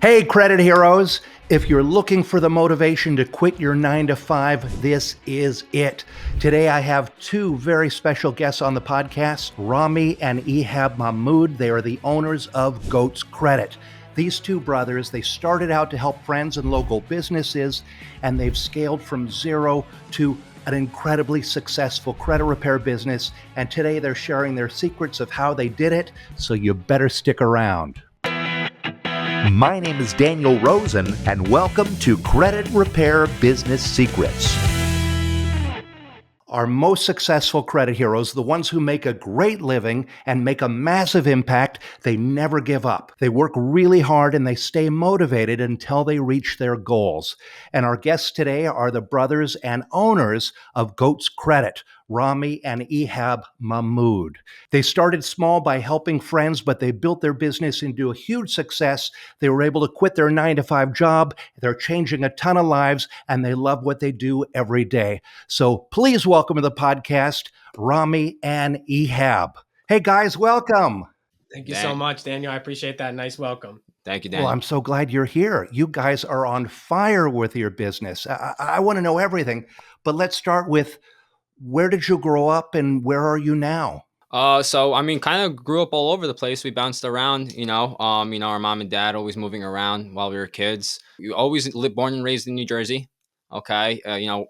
Hey, credit heroes. If you're looking for the motivation to quit your 9 to 5, this is it. Today, I have two very special guests on the podcast, Ramy and Ehab Mahmoud. They are the owners of Goats Credit. These two brothers, they started out to help friends and local businesses, and they've scaled from zero to an incredibly successful credit repair business. And today, they're sharing their secrets of how they did it, so you better stick around. My name is Daniel Rosen, and welcome to Credit Repair Business Secrets. Our most successful credit heroes, the ones who make a great living and make a massive impact, they never give up. They work really hard and they stay motivated until they reach their goals. And our guests today are the brothers and owners of Goats Credit, Ramy and Ehab Mahmoud. They started small by helping friends, but they built their business into a huge success. They were able to quit their 9 to 5 job. They're changing a ton of lives, and they love what they do every day. So please welcome to the podcast, Ramy and Ehab. Hey guys, welcome. Thank you so much, Daniel. I appreciate that. Nice welcome. Thank you, Daniel. Well, I'm so glad you're here. You guys are on fire with your business. I want to know everything, but let's start with, where did you grow up and where are you now? Kind of grew up all over the place. We bounced around, our mom and dad always moving around while we were kids. We always lived, born and raised in New Jersey. Okay.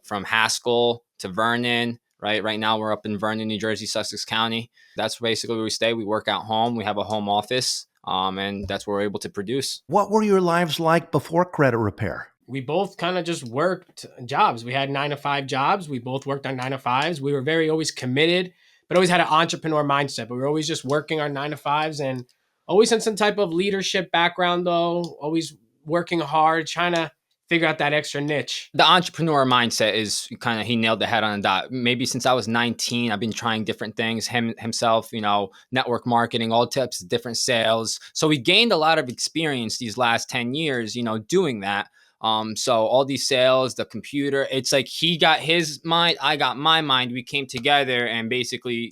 From Haskell to Vernon, right? Right now we're up in Vernon, New Jersey, Sussex County. That's basically where we stay. We work at home. We have a home office, and that's where we're able to produce. What were your lives like before credit repair? We both kind of just worked jobs. We had 9 to 5 jobs. We both worked on 9 to 5s. We were very always committed, but always had an entrepreneur mindset. But we were always just working our 9 to 5s and always in some type of leadership background, though, always working hard, trying to figure out that extra niche. The entrepreneur mindset is kind of, he nailed the head on the dot. Maybe since I was 19, I've been trying different things, himself, network marketing, all types of different sales. So we gained a lot of experience these last 10 years, doing that. So all these sales, the computer, it's like he got his mind, I got my mind. We came together and basically,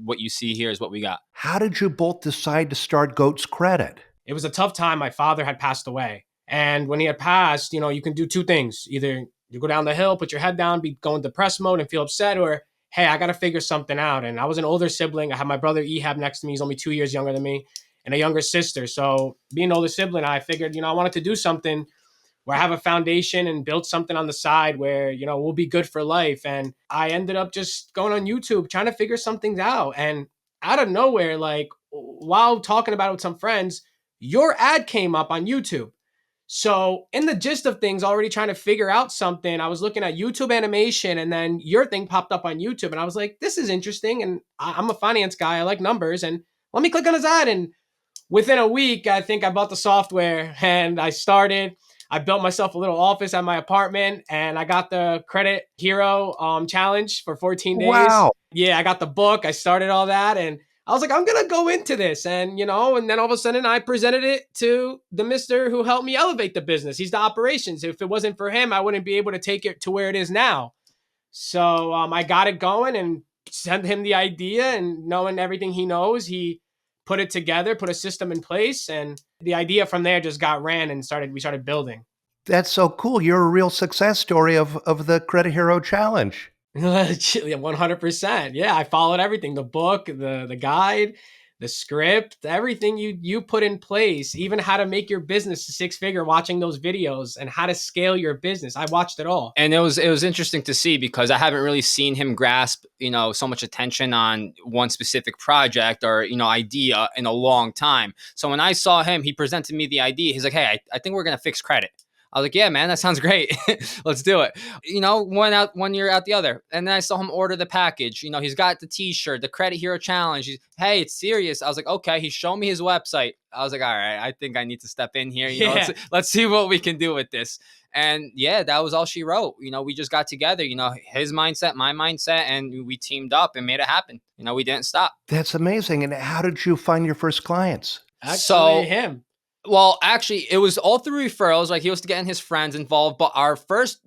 what you see here is what we got. How did you both decide to start Goats Credit? It was a tough time. My father had passed away. And when he had passed, you can do two things. Either you go down the hill, put your head down, go in depressed mode and feel upset, or, hey, I got to figure something out. And I was an older sibling. I had my brother Ehab next to me. He's only 2 years younger than me, and a younger sister. So being an older sibling, I figured, I wanted to do something where I have a foundation and build something on the side where, we'll be good for life. And I ended up just going on YouTube, trying to figure some things out. And out of nowhere, like while talking about it with some friends, your ad came up on YouTube. So in the gist of things, already trying to figure out something, I was looking at YouTube animation and then your thing popped up on YouTube. And I was like, this is interesting. And I'm a finance guy. I like numbers. And let me click on his ad. And within a week, I think I bought the software and I built myself a little office at my apartment, and I got the Credit Hero challenge for 14 days. Wow. Yeah, I got the book. I started all that, and I was like, I'm going to go into this. And, and then all of a sudden I presented it to the mister who helped me elevate the business. He's the operations. If it wasn't for him, I wouldn't be able to take it to where it is now. So I got it going and sent him the idea, and knowing everything he knows, he put it together, put a system in place, and the idea from there just got ran and we started building. That's so cool. You're a real success story of the Credit Hero Challenge. 100%. Yeah, I followed everything, the book, the guide, the script, everything you put in place, even how to make your business a 6-figure, watching those videos, and how to scale your business. I watched it all. And it was interesting to see, because I haven't really seen him grasp, so much attention on one specific project or, idea in a long time. So when I saw him, he presented me the idea. He's like, hey, I think we're going to fix credit. I was like, yeah, man, that sounds great. Let's do it. One year out the other. And then I saw him order the package. He's got the t-shirt, the Credit Hero Challenge. Hey, it's serious. I was like, okay. He showed me his website. I was like, all right, I think I need to step in here. Let's see what we can do with this. And yeah, that was all she wrote. We just got together, his mindset, my mindset, and we teamed up and made it happen. We didn't stop. That's amazing. And how did you find your first clients? Actually, him. Well, actually, it was all through referrals. Like, he was getting his friends involved. But our first,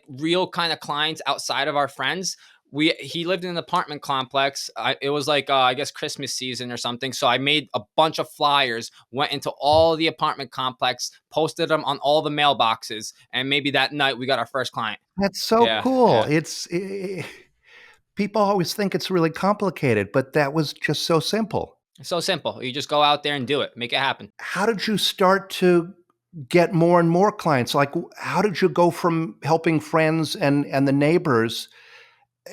real kind of clients outside of our friends He lived in an apartment complex. It was like I guess Christmas season or something. So I made a bunch of flyers, went into all the apartment complex, posted them on all the mailboxes, and maybe that night we got our first client. That's so Yeah, cool. yeah. People always think it's really complicated, but that was just so simple. It's so simple. You just go out there and do it. Make it happen. How did you start to get more and more clients? Like, how did you go from helping friends and the neighbors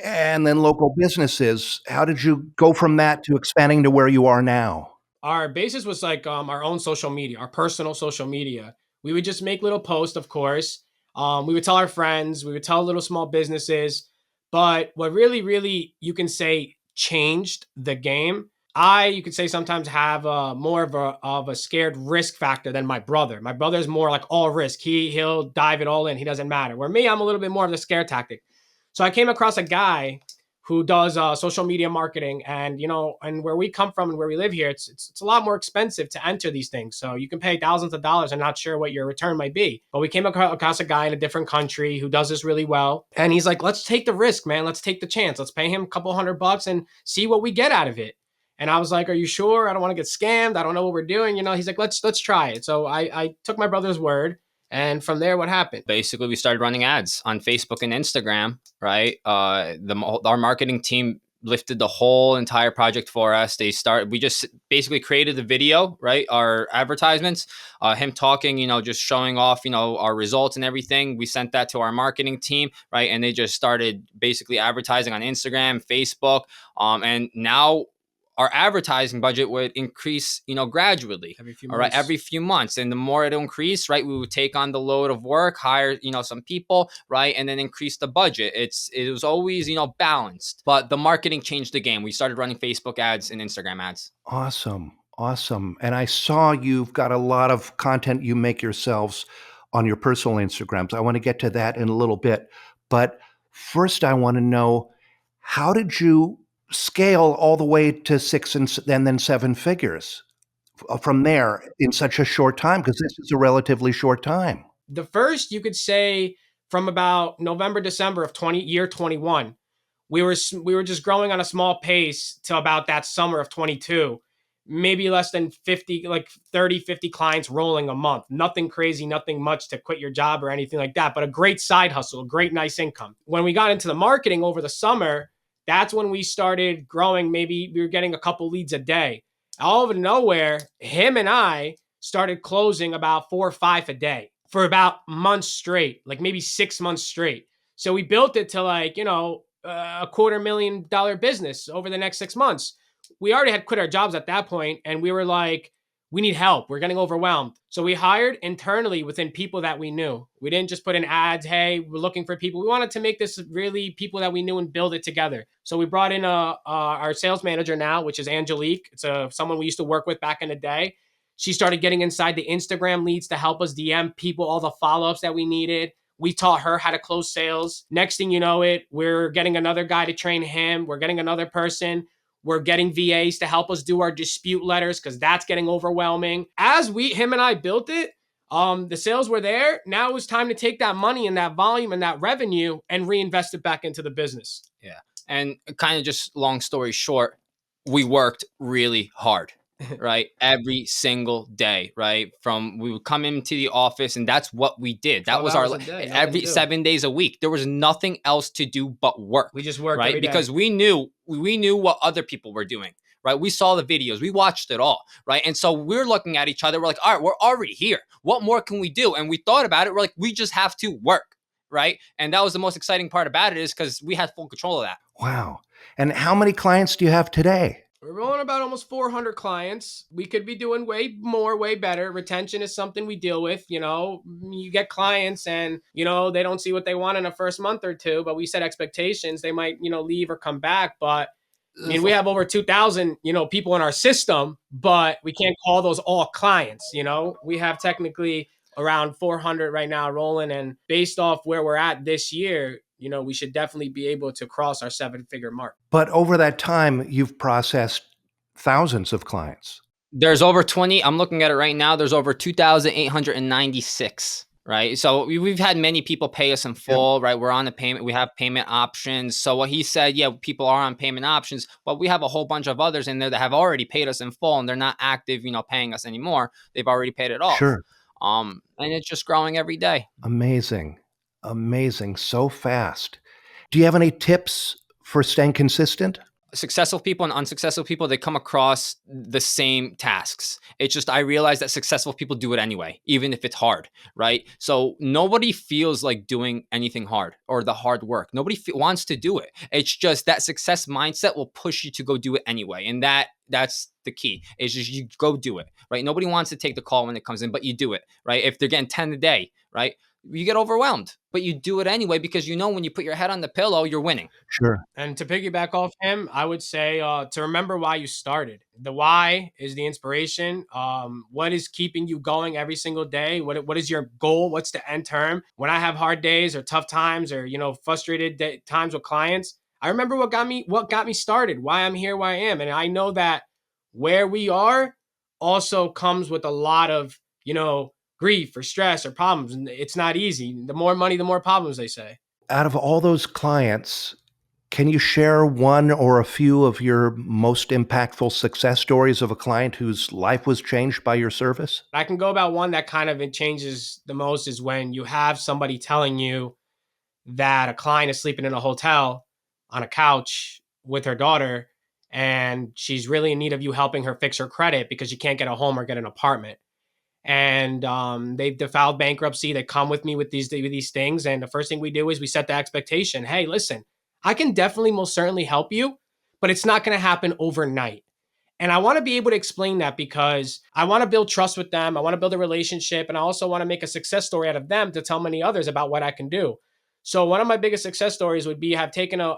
and then local businesses? How did you go from that to expanding to where you are now? Our basis was like our own social media, our personal social media. We would just make little posts, of course. We would tell our friends, we would tell little small businesses. But what really, really, you can say changed the game. You could say sometimes have more of a scared risk factor than my brother. My brother is more like all risk. He'll dive it all in. He doesn't matter. Where me, I'm a little bit more of the scare tactic. So I came across a guy who does social media marketing, and and where we come from and where we live here, it's a lot more expensive to enter these things. So you can pay thousands of dollars and not sure what your return might be. But we came across a guy in a different country who does this really well, and he's like, let's take the risk, man. Let's take the chance. Let's pay him a couple $100 and see what we get out of it. And I was like, are you sure? I don't want to get scammed. I don't know what we're doing. He's like, let's try it. So I took my brother's word. And from there, what happened? Basically, we started running ads on Facebook and Instagram, right? Our marketing team lifted the whole entire project for us. We just basically created the video, right? Our advertisements, him talking, just showing off, our results and everything. We sent that to our marketing team, right? And they just started basically advertising on Instagram, Facebook. And now our advertising budget would increase, gradually. Every few All right, months. every few months. And the more it increased, right, we would take on the load of work, hire, some people, right, and then increase the budget. It was always, balanced. But the marketing changed the game. We started running Facebook ads and Instagram ads. Awesome. Awesome. And I saw you've got a lot of content you make yourselves on your personal Instagrams. I want to get to that in a little bit. But first, I want to know, how did you scale all the way to six and then seven figures from there in such a short time? Because this is a relatively short time. The first, you could say, from about November, December of 21, we were just growing on a small pace to about that summer of 22, maybe less than 50, like 30, 50 clients rolling a month. Nothing crazy, nothing much to quit your job or anything like that, but a great side hustle, a great nice income. When we got into the marketing over the summer, that's when we started growing. Maybe we were getting a couple leads a day. All of nowhere, him and I started closing about 4 or 5 a day for about months straight, like maybe 6 months straight. So we built it to like, a $250,000 business over the next 6 months. We already had quit our jobs at that point, and we were like, we need help. We're getting overwhelmed. So we hired internally within people that we knew. We didn't just put in ads, hey, we're looking for people. We wanted to make this really people that we knew and build it together. So we brought in our sales manager now, which is Angelique. It's someone we used to work with back in the day. She started getting inside the Instagram leads to help us DM people all the follow-ups that we needed. We taught her how to close sales. Next thing you know we're getting another guy to train him. We're getting another person. We're getting VAs to help us do our dispute letters because that's getting overwhelming. As him and I built it, the sales were there. Now it was time to take that money and that volume and that revenue and reinvest it back into the business. Yeah. And kind of just long story short, we worked really hard. Right, every single day, right? We would come into the office, and that's what we did. That was every 7 days a week. There was nothing else to do but work. We just worked, right? Because we knew what other people were doing. Right, we saw the videos, we watched it all, right? And so we're looking at each other. We're like, all right, we're already here. What more can we do? And we thought about it. We're like, we just have to work, right? And that was the most exciting part about it, is because we had full control of that. Wow. And how many clients do you have today? We're rolling about almost 400 clients. We could be doing way more, way better. Retention is something we deal with. You get clients and, they don't see what they want in the first month or two, but we set expectations. They might, leave or come back. But I mean, we have over 2,000, people in our system, but we can't call those all clients. We have technically around 400 right now rolling. And based off where we're at this year, we should definitely be able to cross our 7-figure mark. But over that time, you've processed thousands of clients. There's over 20. I'm looking at it right now. There's over 2,896 right? So we've had many people pay us in Yep. full, right? We're on the payment. We have payment options. So what he said, yeah, people are on payment options, but we have a whole bunch of others in there that have already paid us in full and they're not active, paying us anymore. They've already paid it off. Sure. And it's just growing every day. Amazing. Amazing. So fast. Do you have any tips for staying consistent? Successful people and unsuccessful people, they come across the same tasks. It's just I realize that successful people do it anyway, even if it's hard, right? So nobody feels like doing anything hard or the hard work. Nobody wants to do it. It's just that success mindset will push you to go do it anyway, and that's the key. Is just you go do it, right? Nobody wants to take the call when it comes in, but you do it, right? If they're getting 10 a day, right? You get overwhelmed, but you do it anyway because when you put your head on the pillow, you're winning. Sure. And to piggyback off him, I would say to remember why you started. The why is the inspiration. What is keeping you going every single day? What is your goal? What's the end term? When I have hard days or tough times or frustrated times with clients, I remember what got me started. Why I'm here, why I am, and I know that where we are also comes with a lot of grief or stress or problems, and it's not easy. The more money, the more problems, they say. Out of all those clients, can you share one or a few of your most impactful success stories of a client whose life was changed by your service? I can go about one that kind of it changes the most is when you have somebody telling you that a client is sleeping in a hotel on a couch with her daughter and she's really in need of you helping her fix her credit because she can't get a home or get an apartment. And they've filed bankruptcy. They come with me with these things, and the first thing we do is we set the expectation. Hey, listen, I can definitely most certainly help you, but it's not going to happen overnight. And I want to be able to explain that because I want to build trust with them. I want to build a relationship, and I also want to make a success story out of them to tell many others about what I can do. So one of my biggest success stories would be have taken a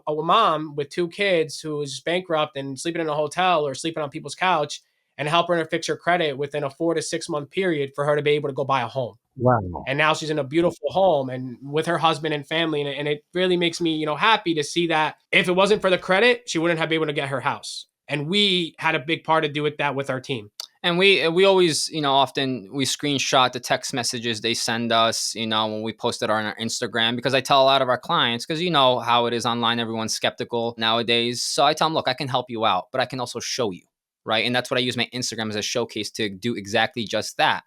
mom with two kids who is bankrupt and sleeping in a hotel or sleeping on people's couch and help her to fix her credit within a 4 to 6 month period for her to be able to go buy a home. Wow. And now she's in a beautiful home and with her husband and family. And it really makes me, happy to see that if it wasn't for the credit, she wouldn't have been able to get her house. And we had a big part to do with that with our team. And we always, often we screenshot the text messages they send us, when we post it on our Instagram, because I tell a lot of our clients, because you know how it is online, everyone's skeptical nowadays. So I tell them, look, I can help you out, but I can also show you, right? And that's what I use my Instagram as a showcase to do exactly just that.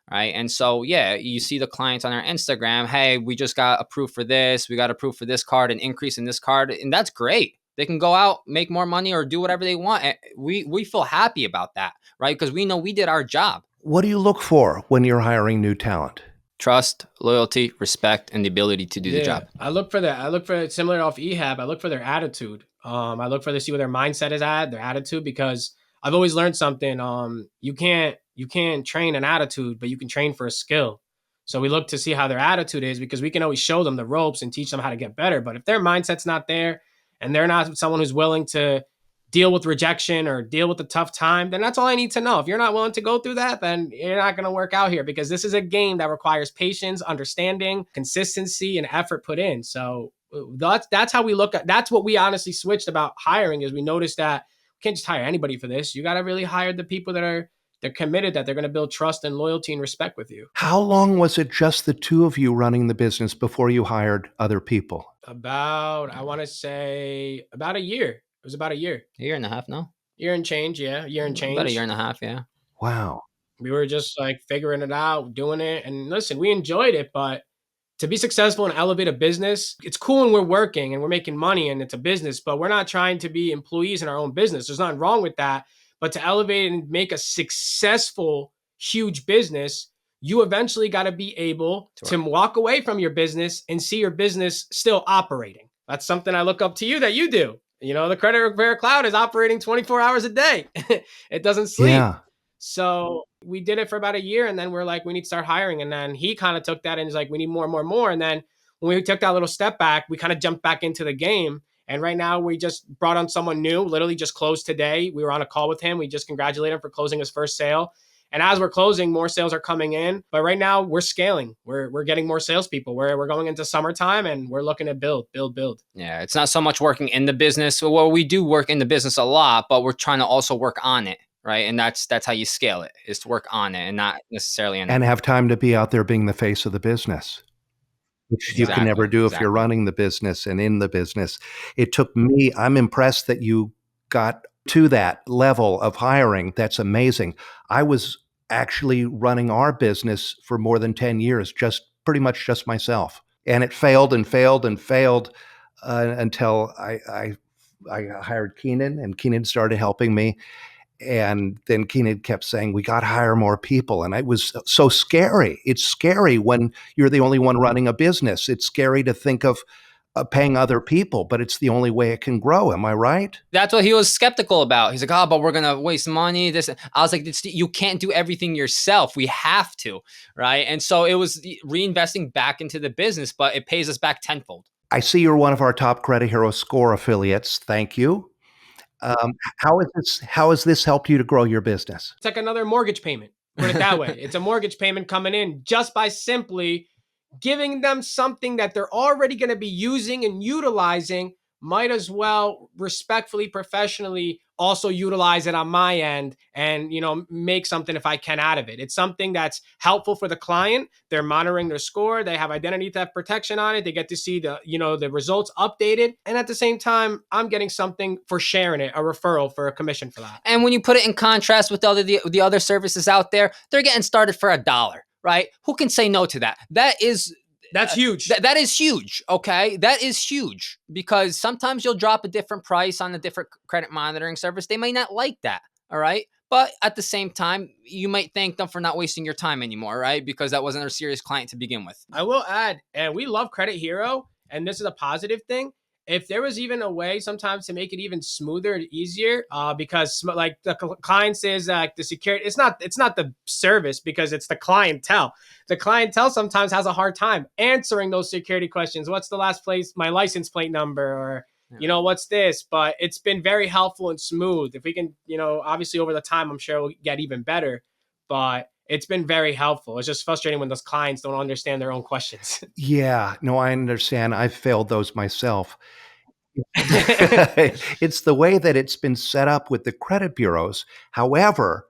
Right. And so, yeah, you see the clients on our Instagram. Hey, we just got approved for this. We got approved for this card, an increase in this card. And that's great. They can go out, make more money or do whatever they want. And we feel happy about that. Right. Because we know we did our job. What do you look for when you're hiring new talent? Trust, loyalty, respect, and the ability to do the job. I look for that. I look for similar off Ehab. I look for their attitude. I look for to see where their mindset is at, their attitude, because I've always learned something. You can't train an attitude, but you can train for a skill. So we look to see how their attitude is because we can always show them the ropes and teach them how to get better. But if their mindset's not there and they're not someone who's willing to deal with rejection or deal with a tough time, then that's all I need to know. If you're not willing to go through that, then you're not going to work out here because this is a game that requires patience, understanding, consistency, and effort put in. So that's how we look at, that's what we honestly switched about hiring is we noticed that we can't just hire anybody for this. You got to really hire the people they're committed, that they're going to build trust and loyalty and respect with you. How long was it just the two of you running the business before you hired other people? I want to say about a year. It was about a year. A year and a half, no? Year and change, yeah. Year and change. About a year and a half, yeah. Wow. We were just like figuring it out, doing it. And listen, we enjoyed it, but to be successful and elevate a business, it's cool when we're working and we're making money and it's a business, but we're not trying to be employees in our own business. There's nothing wrong with that. But to elevate and make a successful, huge business, you eventually got to be able to walk away from your business and see your business still operating. That's something I look up to you that you do. The credit repair cloud is operating 24 hours a day. It doesn't sleep. Yeah. So we did it for about a year and then we're like, we need to start hiring. And then he kind of took that and he's like, we need more and more and more. And then when we took that little step back, we kind of jumped back into the game. And right now we just brought on someone new, literally just closed today. We were on a call with him. We just congratulated him for closing his first sale. And as we're closing, more sales are coming in. But right now we're scaling. We're getting more salespeople. We're going into summertime and we're looking to build. Yeah, it's not so much working in the business. Well, we do work in the business a lot, but we're trying to also work on it. right? And that's how you scale it, is to work on it and not necessarily in it. And have time to be out there being the face of the business, which you can never do if you're running the business and in the business. It took me, I'm impressed that you got to that level of hiring. That's amazing. I was actually running our business for more than 10 years, just pretty much just myself. And it failed and failed and failed until I hired Keenan, and Keenan started helping me. And then Keenan kept saying, we got to hire more people. And it was so scary. It's scary when you're the only one running a business. It's scary to think of paying other people, but it's the only way it can grow. Am I right? That's what he was skeptical about. He's like, oh, but we're going to waste money. This, I was like, you can't do everything yourself. We have to, right? And so it was reinvesting back into the business, but it pays us back tenfold. I see you're one of our top Credit Hero Score affiliates. Thank you. How has this helped you to grow your business? It's like another mortgage payment. Put it that way. It's a mortgage payment coming in just by simply giving them something that they're already going to be using and utilizing. Might as well respectfully, professionally also utilize it on my end and, make something if I can out of it. It's something that's helpful for the client. They're monitoring their score. They have identity theft protection on it. They get to see the results updated. And at the same time, I'm getting something for sharing it, a referral for a commission for that. And when you put it in contrast with the other services out there, they're getting started for $1, right? Who can say no to that? That's huge. That is huge. Okay. That is huge, because sometimes you'll drop a different price on a different credit monitoring service. They may not like that. All right. But at the same time, you might thank them for not wasting your time anymore, right? Because that wasn't a serious client to begin with. I will add, and we love Credit Hero, and this is a positive thing. If there was even a way sometimes to make it even smoother and easier, because like the client says, the security, it's not the service, because it's the clientele. The clientele sometimes has a hard time answering those security questions. What's the last place, my license plate number, or what's this? But it's been very helpful and smooth. If we can, obviously over the time, I'm sure it'll get even better. But it's been very helpful. It's just frustrating when those clients don't understand their own questions. Yeah, no, I understand. I've failed those myself. It's the way that it's been set up with the credit bureaus. However,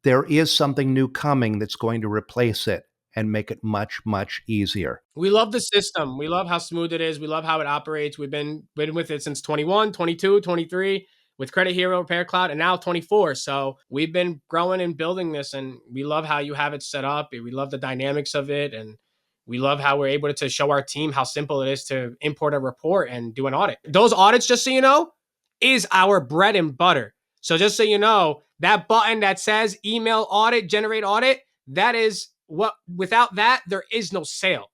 there is something new coming that's going to replace it and make it much, much easier. We love the system. We love how smooth it is. We love how it operates. We've been with it since 21, 22, 23 with Credit Hero, Repair Cloud, and now 24. So we've been growing and building this, and we love how you have it set up. We love the dynamics of it, and we love how we're able to show our team how simple it is to import a report and do an audit. Those audits, just so you know, is our bread and butter. So just so you know, that button that says email audit, generate audit, that is what, without that, there is no sale.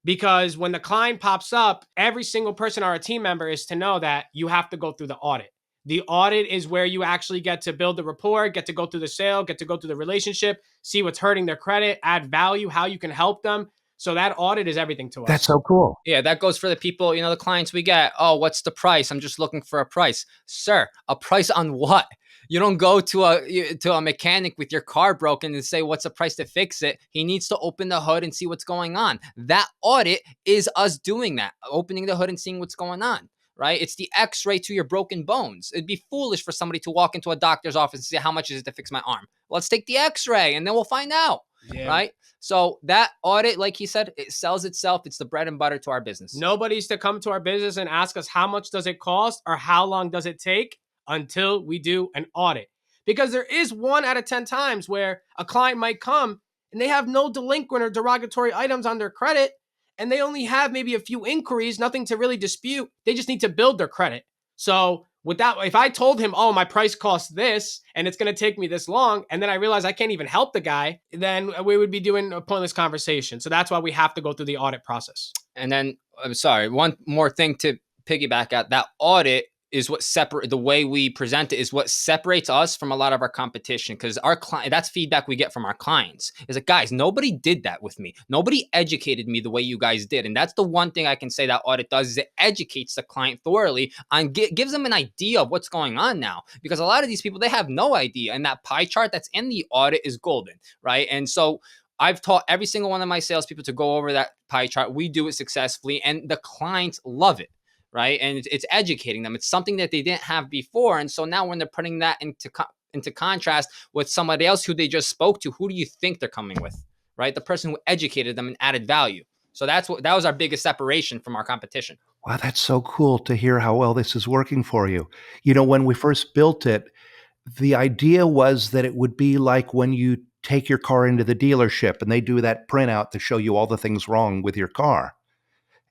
Because when the client pops up, every single person or a team member is to know that you have to go through the audit. The audit is where you actually get to build the rapport, get to go through the sale, get to go through the relationship, see what's hurting their credit, add value, how you can help them. So that audit is everything to us. That's so cool. Yeah, that goes for the people, the clients we get. Oh, what's the price? I'm just looking for a price. Sir, a price on what? You don't go to a mechanic with your car broken and say, what's the price to fix it? He needs to open the hood and see what's going on. That audit is us doing that, opening the hood and seeing what's going on. Right? It's the x-ray to your broken bones. It'd be foolish for somebody to walk into a doctor's office and say, how much is it to fix my arm? Let's take the x-ray and then we'll find out. Yeah. Right? So that audit, like he said, it sells itself. It's the bread and butter to our business. Nobody's to come to our business and ask us how much does it cost or how long does it take until we do an audit. Because there is 1 out of 10 times where a client might come and they have no delinquent or derogatory items on their credit, and they only have maybe a few inquiries, nothing to really dispute. They just need to build their credit. So with that, if I told him, oh, my price costs this and it's going to take me this long, and then I realize I can't even help the guy, then we would be doing a pointless conversation. So that's why we have to go through the audit process. And then, I'm sorry, one more thing to piggyback at. That audit is what the way we present it is what separates us from a lot of our competition, because our client, that's feedback we get from our clients, is like, guys, nobody did that with me. Nobody educated me the way you guys did. And that's the one thing I can say that audit does, is it educates the client thoroughly and gives them an idea of what's going on now, because a lot of these people, they have no idea. And that pie chart that's in the audit is golden, right? And so I've taught every single one of my salespeople to go over that pie chart. We do it successfully, and the clients love it. Right. And it's educating them. It's something that they didn't have before. And so now when they're putting that into contrast with somebody else who they just spoke to. Who do you think they're coming with, right? The person who educated them and added value. So that was our biggest separation from our competition. Wow, that's so cool to hear how well this is working for you. You know, when we first built it, the idea was that it would be like when you take your car into the dealership and they do that printout to show you all the things wrong with your car.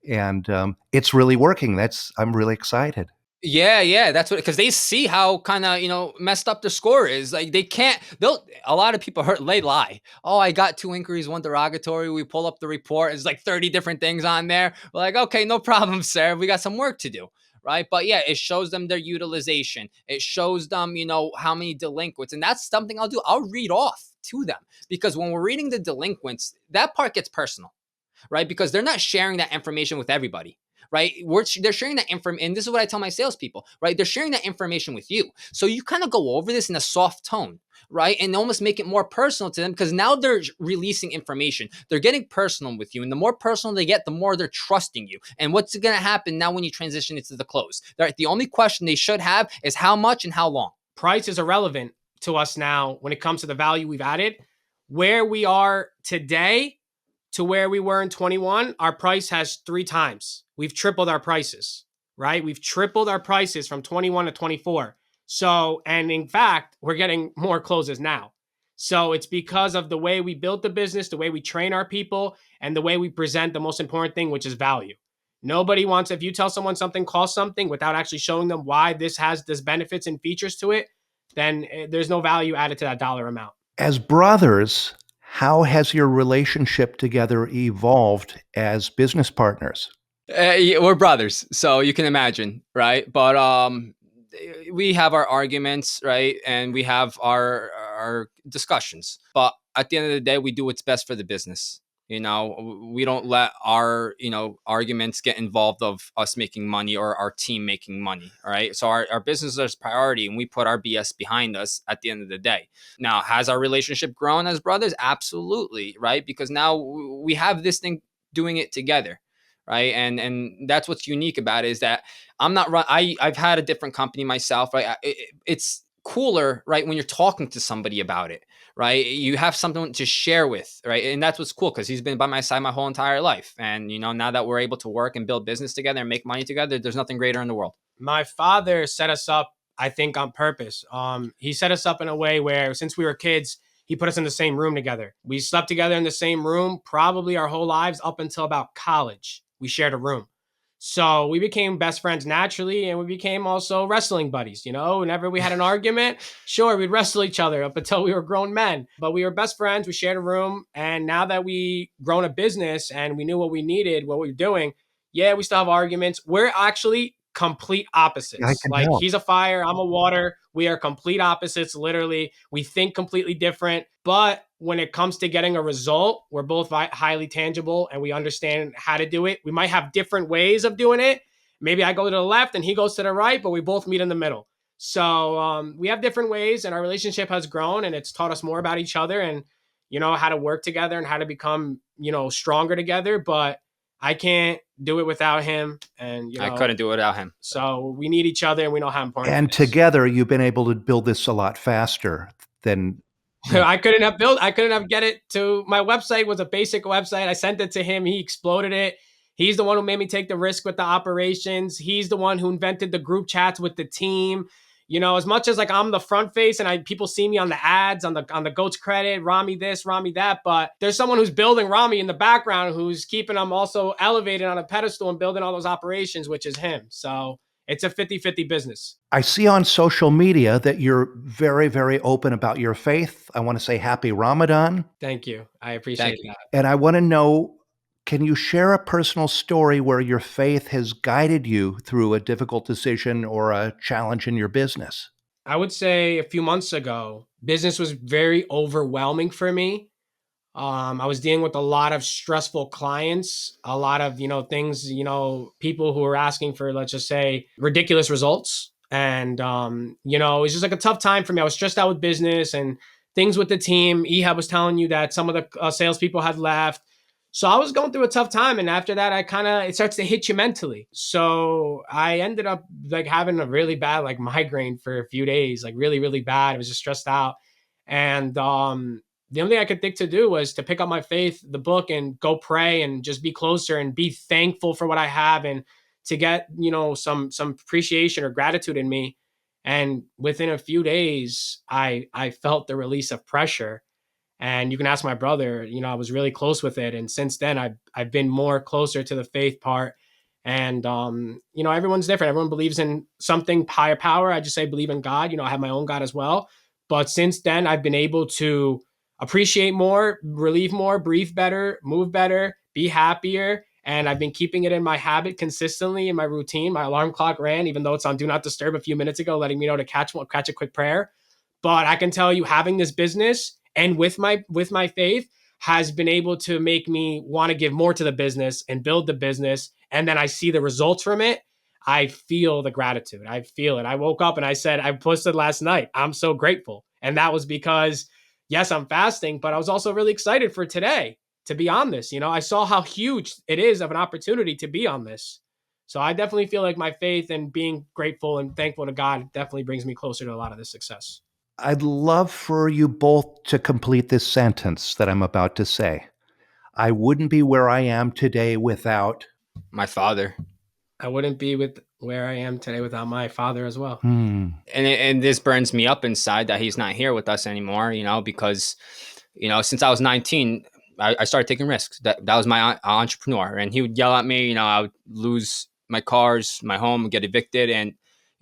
And it's really working. I'm really excited. Yeah, that's what, because they see how kind of, messed up the score is. Like a lot of people they lie. Oh, I got 2 inquiries, 1 derogatory. We pull up the report. It's like 30 different things on there. We're like, okay, no problem, sir. We got some work to do. Right. But yeah, it shows them their utilization. It shows them, how many delinquents. And that's something I'll do. I'll read off to them, because when we're reading the delinquents, that part gets personal, right? Because they're not sharing that information with everybody. Right? They're sharing that information. And this is what I tell my salespeople, right? They're sharing that information with you. So you kind of go over this in a soft tone, right? And almost make it more personal to them, because now they're releasing information. They're getting personal with you. And the more personal they get, the more they're trusting you. And what's going to happen now when you transition into the close? Right? The only question they should have is how much and how long. Price is irrelevant to us now when it comes to the value we've added. Where we are today to where we were in 21, our price has 3 times. We've tripled our prices, right? We've tripled our prices from 21 to 24. So, and in fact, we're getting more closes now. So it's because of the way we built the business, the way we train our people, and the way we present the most important thing, which is value. Nobody wants, if you tell someone something costs something without actually showing them why this has this benefits and features to it, then there's no value added to that dollar amount. As brothers, how has your relationship together evolved as business partners? We're brothers, so you can imagine, right? But we have our arguments, right? And we have our discussions. But at the end of the day, we do what's best for the business. We don't let our, arguments get involved of us making money or our team making money. All right. So our business is priority, and we put our BS behind us at the end of the day. Now, has our relationship grown as brothers? Absolutely. Right. Because now we have this thing doing it together. Right. And that's what's unique about it, is that I've had a different company myself. Right. It's cooler, right, when you're talking to somebody about it, right? You have something to share with, right? And that's what's cool, because he's been by my side my whole entire life. And, now that we're able to work and build business together and make money together, there's nothing greater in the world. My father set us up, I think, on purpose. He set us up in a way where, since we were kids, he put us in the same room together. We slept together in the same room probably our whole lives up until about college. We shared a room. So we became best friends naturally, and we became also wrestling buddies. Whenever we had an argument, sure, we'd wrestle each other up until we were grown men. But we were best friends. We shared a room. And now that we grown a business and we knew what we needed, what we were doing, yeah, we still have arguments. We're actually complete I opposites. can Like, help. he's a fire, I'm a water. We are complete opposites, literally. We think completely different. But when it comes to getting a result, we're both highly tangible, and we understand how to do it. We might have different ways of doing it. Maybe I go to the left and he goes to the right, but we both meet in the middle. So we have different ways, and our relationship has grown, and it's taught us more about each other, and how to work together and how to become stronger together. But I can't do it without him, and I couldn't do it without him. So we need each other, and we know how important. And it is. together, you've been able to build this a lot faster than. I couldn't have get it to my website. Was a basic website. I sent it to him. He exploded it. He's the one who made me take the risk with the operations. He's the one who invented the group chats with the team. As much as like I'm the front face and people see me on the ads, on the Goats credit, Ramy this, Ramy that, but there's someone who's building Ramy in the background, who's keeping him also elevated on a pedestal and building all those operations, which is him. So it's a 50-50 business. I see on social media that you're very, very open about your faith. I want to say happy Ramadan. Thank you. I appreciate that. And I want to know, can you share a personal story where your faith has guided you through a difficult decision or a challenge in your business? I would say a few months ago, business was very overwhelming for me. I was dealing with a lot of stressful clients, a lot of, things, people who were asking for, let's just say, ridiculous results. And, it was just like a tough time for me. I was stressed out with business and things with the team. Ehab was telling you that some of the salespeople had left. So I was going through a tough time, and after that, it starts to hit you mentally. So I ended up like having a really bad like migraine for a few days, like really, really bad. I was just stressed out, and the only thing I could think to do was to pick up my faith, the book, and go pray and just be closer and be thankful for what I have, and to get some appreciation or gratitude in me. And within a few days, I felt the release of pressure, and you can ask my brother, I was really close with it. And since then, I've been more closer to the faith part. And, everyone's different. Everyone believes in something higher power. I just say believe in God. I have my own God as well. But since then, I've been able to appreciate more, relieve more, breathe better, move better, be happier. And I've been keeping it in my habit consistently in my routine. My alarm clock ran, even though it's on do not disturb a few minutes ago, letting me know to catch a quick prayer. But I can tell you, having this business and with my faith has been able to make me want to give more to the business and build the business. And then I see the results from it. I feel the gratitude. I feel it. I woke up and I posted last night, I'm so grateful. And that was because, yes, I'm fasting, but I was also really excited for today to be on this. I saw how huge it is of an opportunity to be on this. So I definitely feel like my faith and being grateful and thankful to God definitely brings me closer to a lot of this success. I'd love for you both to complete this sentence that I'm about to say. I wouldn't be where I am today without. My father. I wouldn't be with where I am today without my father as well. And this burns me up inside that he's not here with us anymore, because, since I was 19, I started taking risks. That was my entrepreneur. And he would yell at me, I would lose my cars, my home, get evicted. And,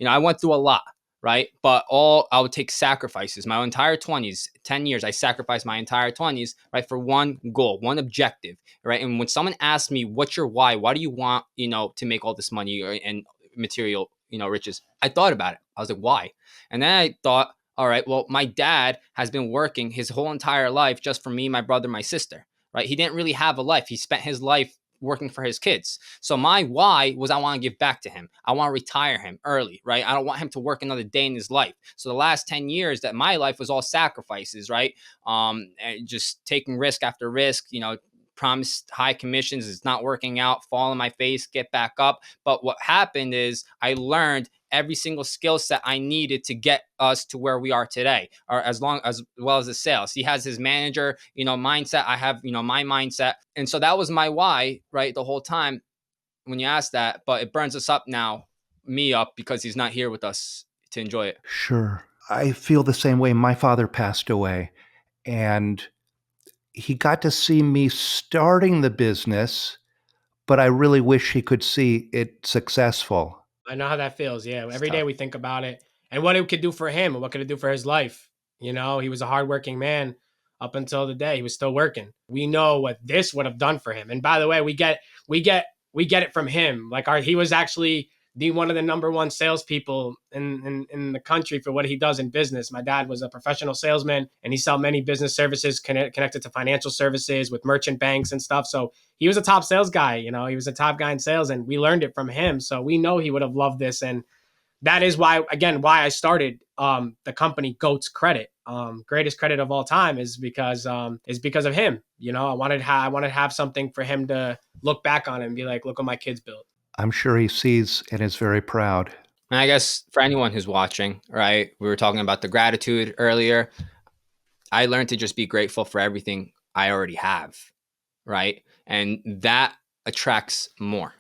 I went through a lot, right? But I would take sacrifices. My entire 20s, 10 years, I sacrificed my entire 20s, right, for one goal, one objective, right? And when someone asks me, what's your why? Why do you want, to make all this money and material, riches? I thought about it. I was like, why? And then I thought, all right, well, my dad has been working his whole entire life just for me, my brother, my sister, right? He didn't really have a life. He spent his life working for his kids. So my why was I want to give back to him. I want to retire him early, right? I don't want him to work another day in his life. So the last 10 years that my life was all sacrifices, right? And just taking risk after risk, promised high commissions, it's not working out, fall on my face, get back up. But what happened is I learned every single skill set I needed to get us to where we are today, or as well as the sales. He has his manager, mindset. I have, my mindset. And so that was my why, right? The whole time when you ask that, but it burns us up now, me up, because he's not here with us to enjoy it. Sure. I feel the same way. My father passed away, and he got to see me starting the business, but I really wish he could see it successful. I know how that feels. Yeah. It's Every day tough. we think about it and what it could do for him and what could it do for his life. He was a hardworking man up until the day he was still working. We know what this would have done for him. And by the way, we get it from him. Like he was actually one of the number one salespeople in the country for what he does in business. My dad was a professional salesman, and he sold many business services connected to financial services with merchant banks and stuff. So he was a top sales guy. He was a top guy in sales, and we learned it from him. So we know he would have loved this. And that is why I started the company Goats Credit. Greatest credit of all time is because of him. I wanted to have something for him to look back on and be like, look what my kids built. I'm sure he sees and is very proud. And I guess for anyone who's watching, right, we were talking about the gratitude earlier. I learned to just be grateful for everything I already have, right? And that attracts more.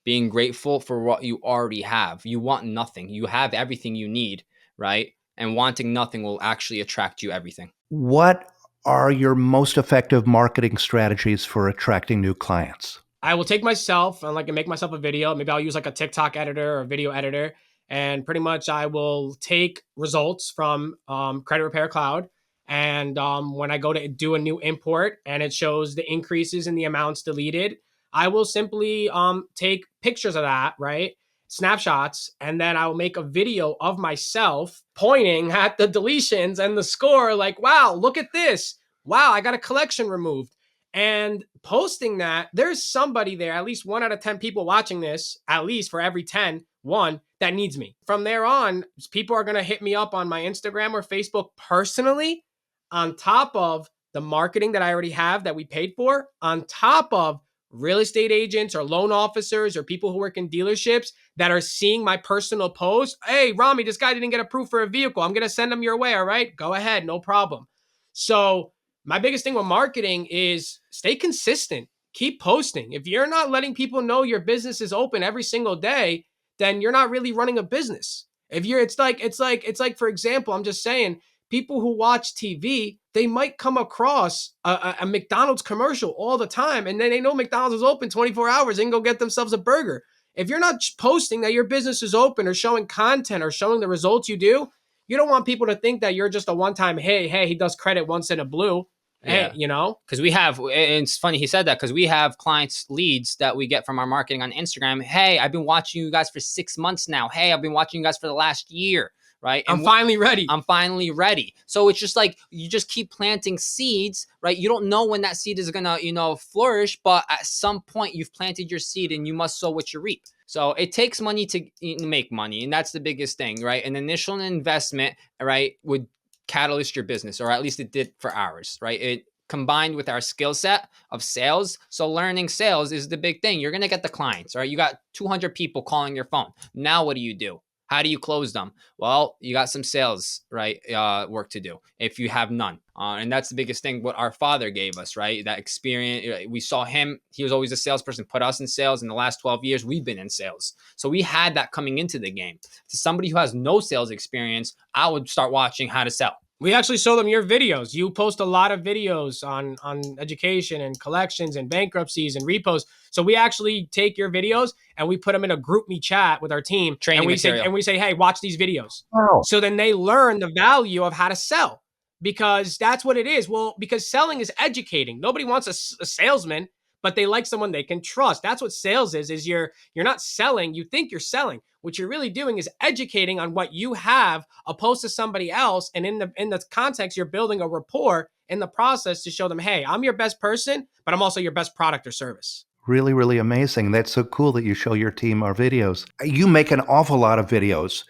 Being grateful for what you already have. You want nothing. You have everything you need, right? And wanting nothing will actually attract you everything. What are your most effective marketing strategies for attracting new clients? I will take myself and make myself a video. Maybe I'll use like a TikTok editor or a video editor. And pretty much I will take results from Credit Repair Cloud. And when I go to do a new import and it shows the increases in the amounts deleted, I will simply take pictures of that, right? Snapshots. And then I will make a video of myself pointing at the deletions and the score like, wow, look at this. Wow, I got a collection removed. And posting that, there's somebody there, at least 1 out of 10 people watching this, at least for every 10, one that needs me. From there on, people are going to hit me up on my Instagram or Facebook personally, on top of the marketing that I already have that we paid for on top of real estate agents or loan officers or people who work in dealerships that are seeing my personal post. Hey, Ramy, this guy didn't get approved for a vehicle. I'm going to send him your way. All right, go ahead. No problem. So my biggest thing with marketing is stay consistent. Keep posting. If you're not letting people know your business is open every single day, then you're not really running a business. If you're, it's like, for example, I'm just saying, people who watch TV, they might come across a McDonald's commercial all the time, and then they know McDonald's is open 24 hours and go get themselves a burger. If you're not posting that your business is open or showing content or showing the results you do, you don't want people to think that you're just a one-time, hey, he does credit once in a blue. Yeah. Hey, you know, because we have, and it's funny he said that, because we have clients leads that we get from our marketing on Instagram. Hey, I've been watching you guys for 6 months now. Hey, I've been watching you guys for the last year. Right. I'm finally ready. I'm finally ready. So it's just like, you just keep planting seeds, right? You don't know when that seed is going to, flourish, but at some point you've planted your seed and you must sow what you reap. So it takes money to make money. And that's the biggest thing, right? An initial investment, right, would catalyst your business, or at least it did for ours, right? It combined with our skill set of sales. So learning sales is the big thing. You're going to get the clients, right? You got 200 people calling your phone. Now what do? How do you close them? Well, you got some sales, right? Work to do if you have none. And that's the biggest thing, what our father gave us, right? That experience. We saw him. He was always a salesperson, put us in sales. In the last 12 years, we've been in sales. So we had that coming into the game. To somebody who has no sales experience, I would start watching how to sell. We actually show them your videos. You post a lot of videos on education and collections and bankruptcies and repos. So we actually take your videos and we put them in a group me chat with our team. Training material. And we say, hey, watch these videos. Wow. So then they learn the value of how to sell, because that's what it is. Well, because selling is educating. Nobody wants a salesman, but they like someone they can trust. That's what sales is you're not selling. You think you're selling. What you're really doing is educating on what you have opposed to somebody else. And in the context, you're building a rapport in the process to show them, hey, I'm your best person, but I'm also your best product or service. Really, really amazing. That's so cool that you show your team our videos. You make an awful lot of videos.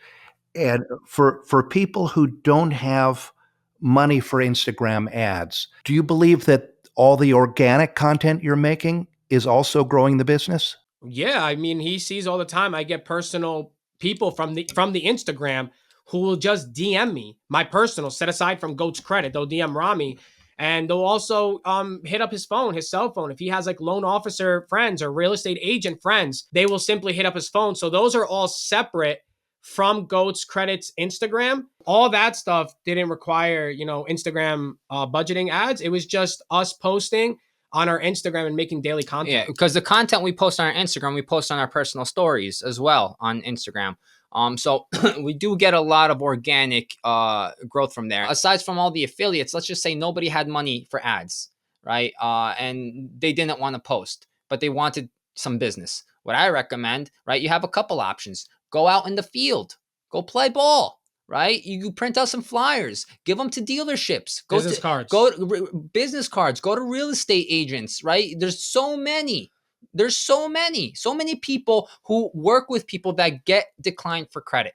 And for people who don't have money for Instagram ads, do you believe that all the organic content you're making is also growing the business? Yeah, I mean, he sees all the time. I get personal people from the Instagram who will just DM me, my personal, set aside from Goat's credit. They'll DM Ramy, and they'll also hit up his cell phone. If he has like loan officer friends or real estate agent friends, they will simply hit up his phone. So those are all separate from Goat's credit's Instagram. All that stuff didn't require, Instagram budgeting ads. It was just us posting on our Instagram and making daily content. Yeah, because the content we post on our Instagram, we post on our personal stories as well on Instagram. So we do get a lot of organic growth from there. Aside from all the affiliates, let's just say nobody had money for ads, right? And they didn't want to post, but they wanted some business. What I recommend, right? You have a couple options. Go out in the field, go play ball. Right? You print out some flyers, give them to dealerships, Business cards, go to real estate agents, right? There's so many people who work with people that get declined for credit.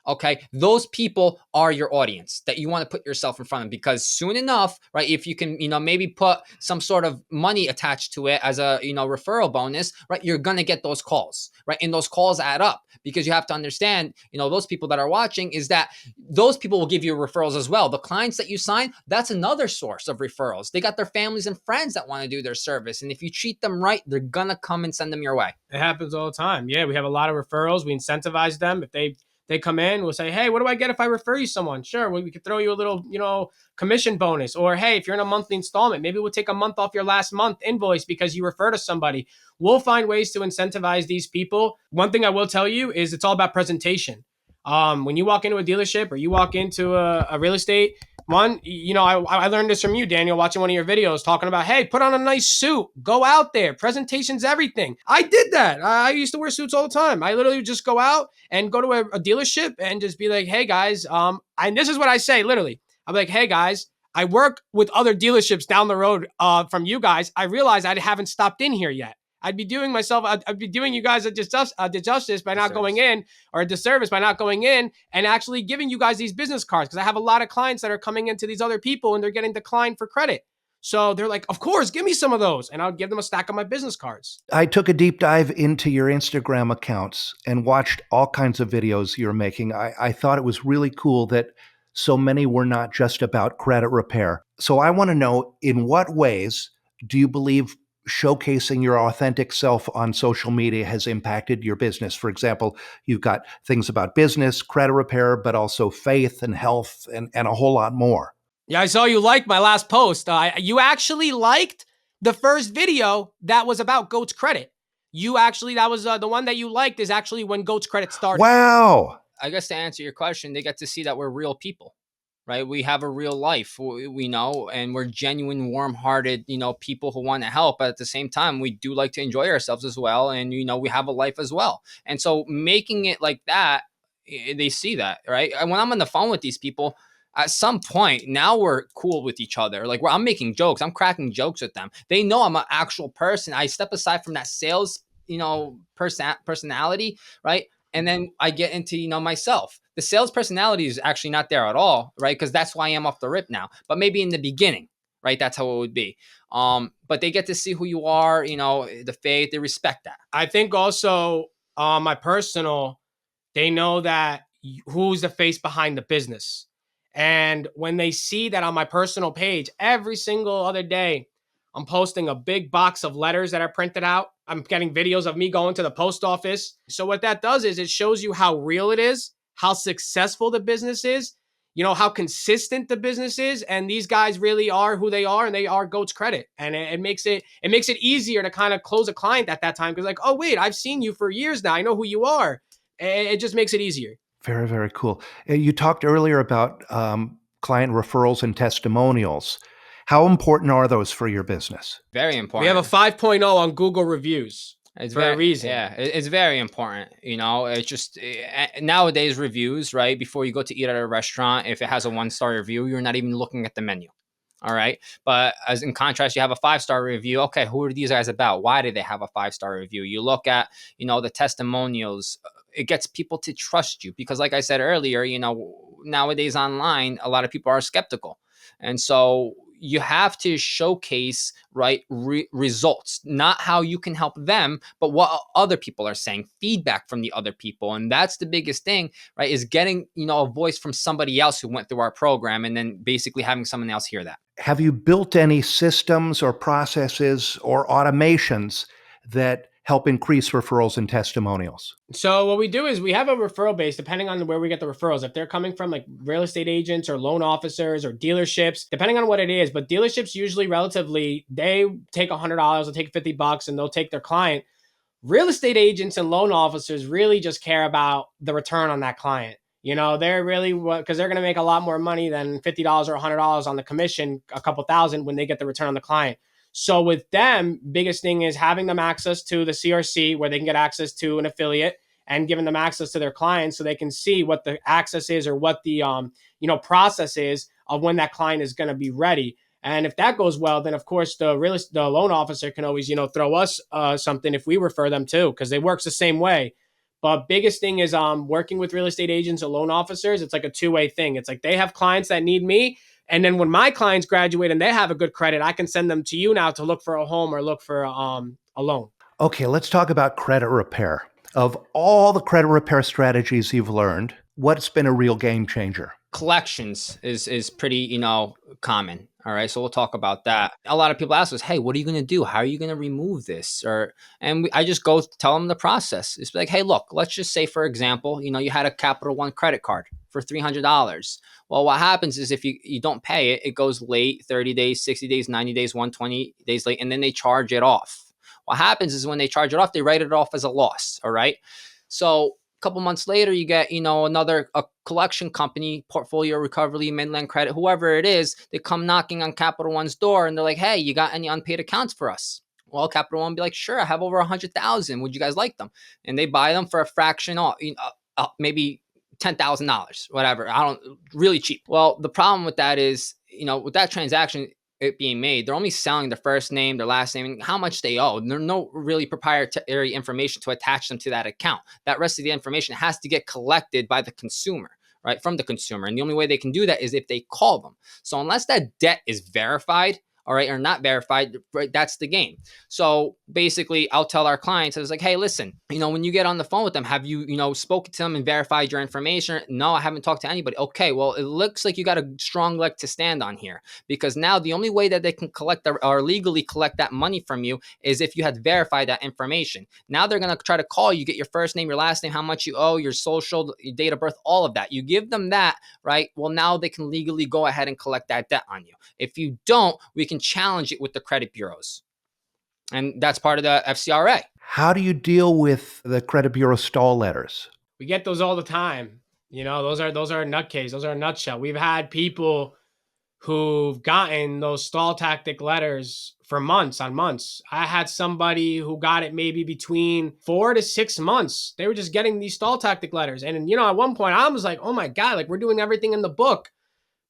Okay, those people are your audience that you want to put yourself in front of, because soon enough, right, if you can, maybe put some sort of money attached to it as a, referral bonus, right, you're going to get those calls, right? And those calls add up, because you have to understand, those people that are watching, is that those people will give you referrals as well. The clients that you sign, that's another source of referrals. They got their families and friends that want to do their service. And if you treat them right, they're going to come and send them your way. It happens all the time. Yeah, we have a lot of referrals. We incentivize them. If they come in, we'll say, hey, what do I get if I refer you someone? Sure, we could throw you a little, commission bonus. Or, hey, if you're in a monthly installment, maybe we'll take a month off your last month invoice because you refer to somebody. We'll find ways to incentivize these people. One thing I will tell you is it's all about presentation. When you walk into a dealership or you walk into a real estate, I learned this from you, Daniel, watching one of your videos talking about, hey, put on a nice suit, go out there, presentation's everything. I did that. I used to wear suits all the time. I literally just go out and go to a dealership and just be like, hey guys, and this is what I say, literally. I'm like, hey guys, I work with other dealerships down the road from you guys. I realize I haven't stopped in here yet. I'd be doing you guys a disjustice by not going in, or a disservice by not going in and actually giving you guys these business cards, because I have a lot of clients that are coming into these other people and they're getting declined for credit. So they're like, of course, give me some of those. And I'll give them a stack of my business cards. I took a deep dive into your Instagram accounts and watched all kinds of videos you're making. I thought it was really cool that so many were not just about credit repair. So I want to know, in what ways do you believe showcasing your authentic self on social media has impacted your business? For example, you've got things about business, credit repair, but also faith and health and a whole lot more. Yeah, I saw you liked my last post. You actually liked the first video that was about Goat's Credit. That was the one that you liked is actually when Goat's Credit started. Wow. I guess to answer your question, they get to see that we're real people, right? We have a real life, we know, and we're genuine, warm-hearted, people who want to help. But at the same time, we do like to enjoy ourselves as well, and we have a life as well. And so making it like that, they see that, right? And when I'm on the phone with these people, at some point now we're cool with each other. Like, I'm making jokes, I'm cracking jokes with them. They know I'm an actual person. I step aside from that sales, personality, right? And then I get into, myself. The sales personality is actually not there at all, right? Because that's why I am off the rip now. But maybe in the beginning, right? That's how it would be. But they get to see who you are, the faith, they respect that. I think also my personal, they know that who's the face behind the business. And when they see that on my personal page, every single other day, I'm posting a big box of letters that are printed out. I'm getting videos of me going to the post office. So what that does is it shows you how real it is, how successful the business is, how consistent the business is. And these guys really are who they are, and they are Goat's Credit. And it makes it easier to kind of close a client at that time. Because like, oh, wait, I've seen you for years now. I know who you are. It just makes it easier. Very, very cool. You talked earlier about client referrals and testimonials. How important are those for your business? Very important. We have a 5.0 on Google reviews. It's for a reason. Yeah, it's very important. It's just nowadays reviews, right? Before you go to eat at a restaurant, if it has a 1-star review, you're not even looking at the menu. All right. But as in contrast, you have a 5-star review. Okay, who are these guys about? Why do they have a 5-star review? You look at, the testimonials. It gets people to trust you because, like I said earlier, nowadays online, a lot of people are skeptical. And so you have to showcase, right, results, not how you can help them, but what other people are saying, feedback from the other people. And that's the biggest thing, right, is getting, a voice from somebody else who went through our program and then basically having someone else hear that. Have you built any systems or processes or automations that help increase referrals and testimonials? So what we do is we have a referral base depending on where we get the referrals. If they're coming from like real estate agents or loan officers or dealerships, depending on what it is. But dealerships usually they take $100, they'll take $50 and they'll take their client. Real estate agents and loan officers really just care about the return on that client. They're really because they're going to make a lot more money than $50 or $100 on the commission, a couple thousand when they get the return on the client. So with them, biggest thing is having them access to the CRC where they can get access to an affiliate and giving them access to their clients so they can see what the access is or what the process is of when that client is going to be ready. And if that goes well, then of course the loan officer can always throw us something if we refer them too, because it works the same way. But biggest thing is working with real estate agents or loan officers. It's like a two-way thing. It's like they have clients that need me. And then when my clients graduate and they have a good credit, I can send them to you now to look for a home or look for a loan. Okay, let's talk about credit repair. Of all the credit repair strategies you've learned, what's been a real game changer? Collections is pretty, common. All right. So we'll talk about that. A lot of people ask us, hey, what are you going to do? How are you going to remove this? I just go tell them the process. It's like, hey, look, let's just say, for example, you had a Capital One credit card for $300. Well, what happens is if you don't pay it, it goes late, 30 days, 60 days, 90 days, 120 days late, and then they charge it off. What happens is when they charge it off, they write it off as a loss. All right. So a couple months later, you get, a collection company, Portfolio Recovery, Midland Credit, whoever it is, they come knocking on Capital One's door and they're like, hey, you got any unpaid accounts for us? Well, Capital One be like, sure, I have over 100,000. Would you guys like them? And they buy them for a fraction off, maybe $10,000, whatever. Really cheap. Well, the problem with that is, with that transaction, it being made, they're only selling their first name, their last name, and how much they owe. There's no really proprietary information to attach them to that account. That rest of the information has to get collected by the consumer, right? From the consumer. And the only way they can do that is if they call them. So unless that debt is verified, all right, or not verified, right? That's the game. So basically, I'll tell our clients, I was like, hey, listen, when you get on the phone with them, have you, spoken to them and verified your information? No, I haven't talked to anybody. Okay, well, it looks like you got a strong leg to stand on here, because now the only way that they can collect or legally collect that money from you is if you had verified that information. Now they're going to try to call you, get your first name, your last name, how much you owe, your social, your date of birth, all of that. You give them that, right? Well, now they can legally go ahead and collect that debt on you. If you don't, we can challenge it with the credit bureaus. And that's part of the FCRA. How do you deal with the credit bureau stall letters? We get those all the time. Those are a nutcase. Those are a nutshell. We've had people who've gotten those stall tactic letters for months on months. I had somebody who got it maybe between 4 to 6 months. They were just getting these stall tactic letters. And, at one point I was like, oh my God, like we're doing everything in the book.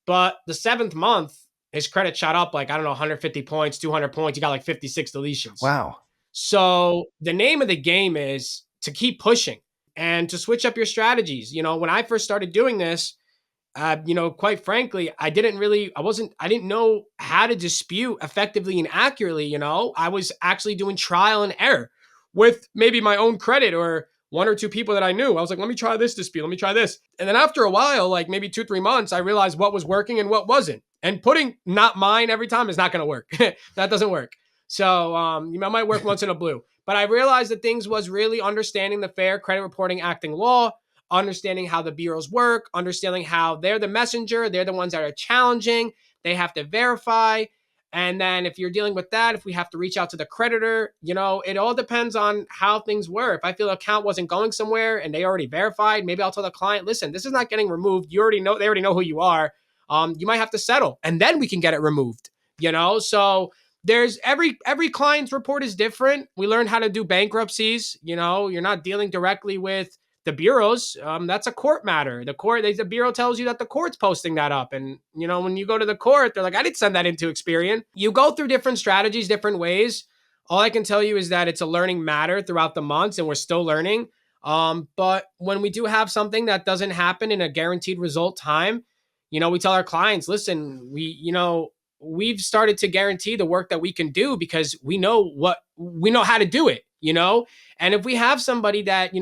But the 7th month, his credit shot up like, I don't know, 150 points, 200 points. He got like 56 deletions. Wow. So the name of the game is to keep pushing and to switch up your strategies. When I first started doing this, quite frankly, I didn't know how to dispute effectively and accurately. I was actually doing trial and error with maybe my own credit or 1 or 2 people that I knew. I was like, let me try this dispute. Let me try this. And then after a while, like maybe 2-3 months, I realized what was working and what wasn't. And putting not mine every time is not going to work. That doesn't work. So I might work once in a blue. But I realized that things was really understanding the Fair Credit Reporting Acting law, understanding how the bureaus work, understanding how they're the messenger, they're the ones that are challenging, they have to verify. And then if you're dealing with that, if we have to reach out to the creditor, it all depends on how things were. If I feel the account wasn't going somewhere and they already verified, maybe I'll tell the client, listen, this is not getting removed. They already know who you are. You might have to settle and then we can get it removed, So there's every client's report is different. We learned how to do bankruptcies. You're not dealing directly with the bureaus. That's a court matter. The bureau tells you that the court's posting that up. And, when you go to the court, they're like, I didn't send that into Experian. You go through different strategies, different ways. All I can tell you is that it's a learning matter throughout the months and we're still learning. But when we do have something that doesn't happen in a guaranteed result time, we tell our clients, listen, we've started to guarantee the work that we can do because we know how to do it, And if we have somebody that,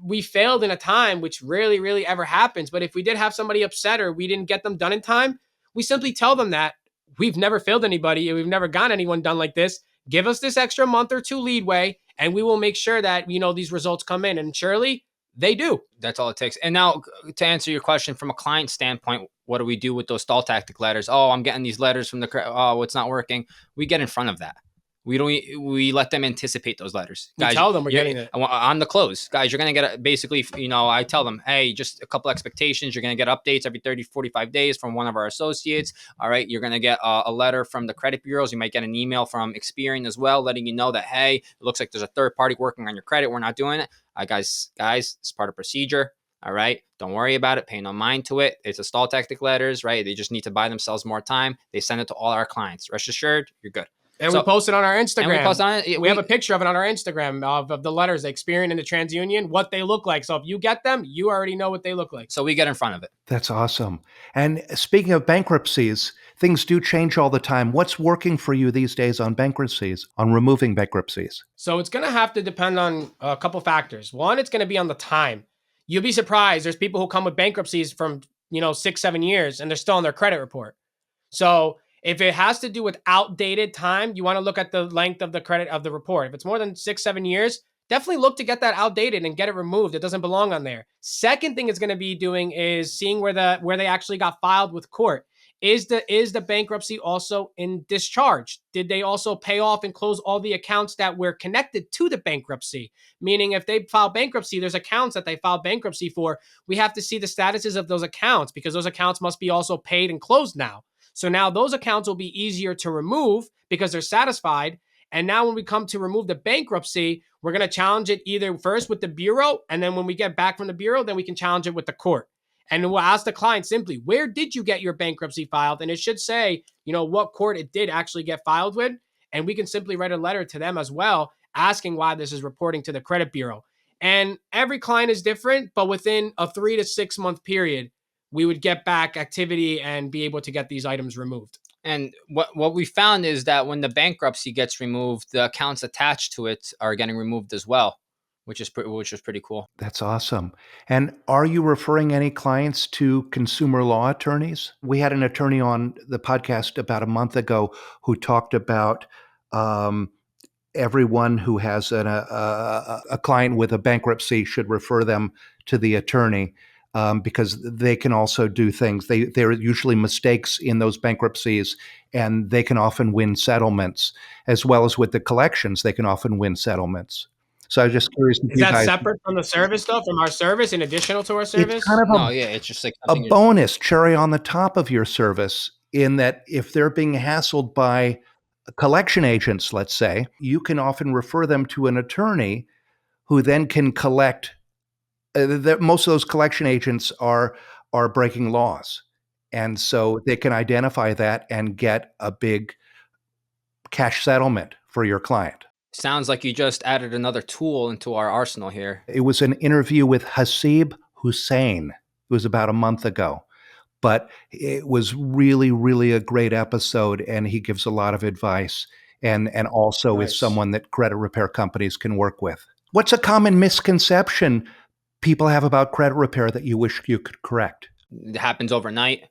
we failed in a time, which rarely, really ever happens. But if we did have somebody upset or we didn't get them done in time, we simply tell them that we've never failed anybody. We've never gotten anyone done like this. Give us this extra month or 2 leadway and we will make sure that, these results come in. And surely they do. That's all it takes. And now to answer your question from a client standpoint, what do we do with those stall tactic letters? Oh, I'm getting these letters from it's not working. We get in front of that. We let them anticipate those letters. Guys, tell them we're getting it on the close. Guys, you're going to get basically, I tell them, hey, just a couple expectations. You're going to get updates every 30, 45 days from one of our associates. All right. You're going to get a letter from the credit bureaus. You might get an email from Experian as well, letting you know that, hey, it looks like there's a third party working on your credit. We're not doing it. Guys, it's part of procedure. All right. Don't worry about it. Pay no mind to it. It's a stall tactic letters, right? They just need to buy themselves more time. They send it to all our clients. Rest assured, you're good. And we post it on our Instagram. We have a picture of it on our Instagram of the letters, the Experian and the TransUnion, what they look like. So if you get them, you already know what they look like. So we get in front of it. That's awesome. And speaking of bankruptcies, things do change all the time. What's working for you these days on bankruptcies, on removing bankruptcies? So it's going to have to depend on a couple factors. One, it's going to be on the time. You'll be surprised. There's people who come with bankruptcies from, 6-7 years and they're still on their credit report. So if it has to do with outdated time, you want to look at the length of the credit of the report. If it's more than 6-7 years, definitely look to get that outdated and get it removed. It doesn't belong on there. Second thing it's going to be doing is seeing where they actually got filed with court. Is the bankruptcy also in discharge? Did they also pay off and close all the accounts that were connected to the bankruptcy? Meaning if they file bankruptcy, there's accounts that they filed bankruptcy for. We have to see the statuses of those accounts because those accounts must be also paid and closed now. So now those accounts will be easier to remove because they're satisfied. And now when we come to remove the bankruptcy, we're going to challenge it either first with the bureau. And then when we get back from the bureau, then we can challenge it with the court. And we'll ask the client simply, where did you get your bankruptcy filed? And it should say, what court it did actually get filed with. And we can simply write a letter to them as well, asking why this is reporting to the credit bureau. And every client is different, but within a 3 to 6 month period, we would get back activity and be able to get these items removed. And what we found is that when the bankruptcy gets removed, the accounts attached to it are getting removed as well, which is pretty cool. That's awesome. And are you referring any clients to consumer law attorneys? We had an attorney on the podcast about a month ago who talked about um, everyone who has a client with a bankruptcy should refer them to the attorney, because they can also do things. There are usually mistakes in those bankruptcies, and they can often win settlements, as well as with the collections. They can often win settlements. So I was just curious if Is you that guys. separate from the service though, from our service and additional to our It's kind service? of No, yeah, it's just like a something you're bonus cherry on the top of your service, in that if they're being hassled by collection agents, let's say, you can often refer them to an attorney who then can collect. Most of those collection agents are breaking laws, and so they can identify that and get a big cash settlement for your client. sounds like you just added another tool into our arsenal here. It was an interview with Hasib Hussein. It was about a month ago, but it was really, really a great episode, and he gives a lot of advice, and also is Nice. someone that credit repair companies can work with. What's a common misconception people have about credit repair that you wish you could correct? It happens overnight.